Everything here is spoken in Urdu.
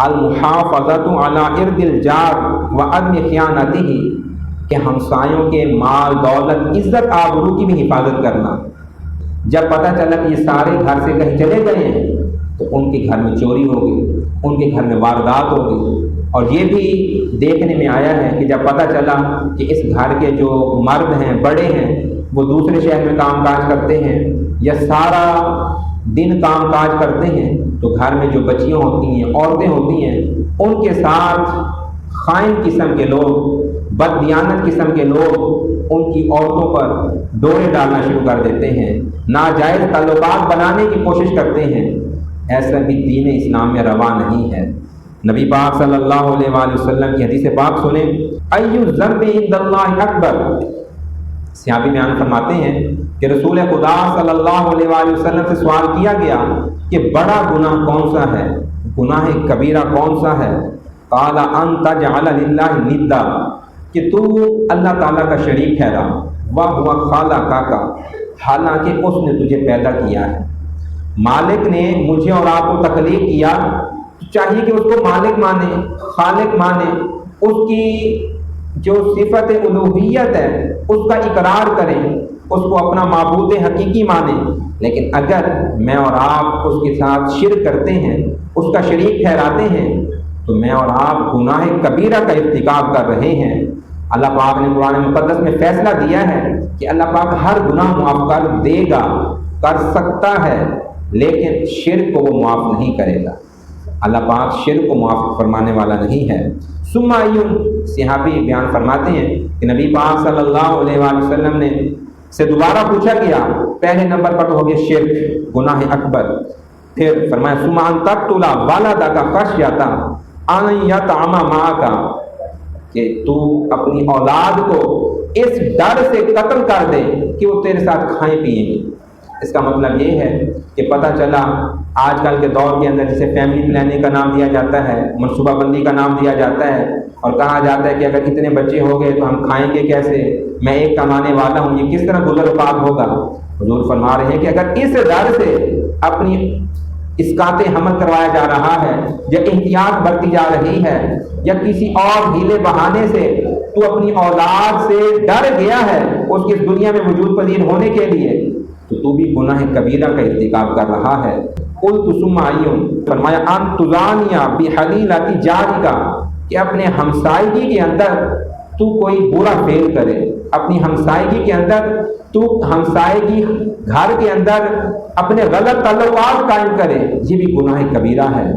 المحافظۃ علی ارض الجار وعدم خیانتہ، کہ ہمسایوں کے مال دولت عزت آبرو کی بھی حفاظت کرنا۔ جب پتہ چلا کہ یہ سارے گھر سے کہیں چلے گئے ہیں تو ان کے گھر میں چوری ہو گئی، ان کے گھر میں واردات ہو گئی۔ اور یہ بھی دیکھنے میں آیا ہے کہ جب پتہ چلا کہ اس گھر کے جو مرد ہیں بڑے ہیں وہ دوسرے شہر میں کام کاج کرتے ہیں یا سارا دن کام کاج کرتے ہیں، تو گھر میں جو بچیاں ہوتی ہیں، عورتیں ہوتی ہیں، ان کے ساتھ خائن قسم کے لوگ، بددیانت قسم کے لوگ ان کی عورتوں پر ڈورے ڈالنا شروع کر دیتے ہیں، ناجائز تعلقات بنانے کی کوشش کرتے ہیں۔ ایسا بھی دین اسلام میں روا نہیں ہے۔ نبی پاک صلی اللہ علیہ وآلہ وسلم کی حدیث پاک سنیں، ایُّ الذنب عند اللہ اکبر۔ صحابی بیان فرماتے ہیں کہ رسول خدا صلی اللہ علیہ وآلہ وسلم سے سوال کیا گیا کہ بڑا گناہ کون سا ہے، گناہ کبیرہ کون سا ہے؟ قال ان تجعل للہ ندا، کہ تو اللہ تعالیٰ کا شریک ٹھہرا، وَهُوَ خَلَقَكَ، حالانکہ اس نے تجھے پیدا کیا ہے۔ مالک نے مجھے اور آپ کو تخلیق کیا، تو چاہیے کہ اس کو مالک مانے، خالق مانے، اس کی جو صفت الوہیت ہے اس کا اقرار کریں، اس کو اپنا معبود حقیقی مانیں۔ لیکن اگر میں اور آپ اس کے ساتھ شرک کرتے ہیں، اس کا شریک ٹھہراتے ہیں، تو میں اور آپ گناہ کبیرہ کا ارتکاب کر رہے ہیں۔ اللہ پاک نے قرآن مقدس میں فیصلہ دیا ہے کہ اللہ پاک ہر گناہ معاف کر دے گا، کر سکتا ہے، لیکن شرک کو وہ معاف نہیں کرے گا۔ اللہ پاک شرک کو معاف فرمانے والا نہیں ہے۔ ثم ایون، صحابی بیان فرماتے ہیں کہ نبی پاک صلی اللہ علیہ وآلہ وسلم نے سے دوبارہ پوچھا گیا، پہلے نمبر پر تو ہو گیا شرک، گناہ اکبر، پھر فرمایا ثم ان تقتل ولدک خشیۃ ان یطعم معک، کہ تو اپنی اولاد کو اس ڈر سے قتل کر دے کہ وہ تیرے ساتھ کھائیں پیئیں گے۔ اس کا مطلب یہ ہے کہ پتہ چلا آج کل کے دور کے اندر جسے فیملی پلاننگ کا نام دیا جاتا ہے، منصوبہ بندی کا نام دیا جاتا ہے، اور کہا جاتا ہے کہ اگر اتنے بچے ہو گئے تو ہم کھائیں گے کیسے، میں ایک کمانے والا ہوں، یہ کس طرح گزر بسر ہوگا۔ حضور فرما رہے ہیں کہ اگر اس ڈر سے اپنی اسقاط حمل کروایا جا رہا ہے، یا احتیاط برتی جا رہی ہے، یا کسی اور ہیلے بہانے سے تو اپنی اولاد سے ڈر گیا ہے اس کی دنیا میں وجود پذیر ہونے کے لیے، تو بھی گناہ کبیرہ کا ارتکاب کر رہا ہے۔ قلت ثم ایون، فرمایا ان تزانی بحلیلۃ جارک، کہ اپنے ہمسائیگی کے اندر تو کوئی برا فعل کرے، اپنی ہمسائیگی کے اندر تو ہمسائیگی گھر کے اندر اپنے غلط تعلقات قائم کرے، یہ بھی گناہ کبیرہ ہے۔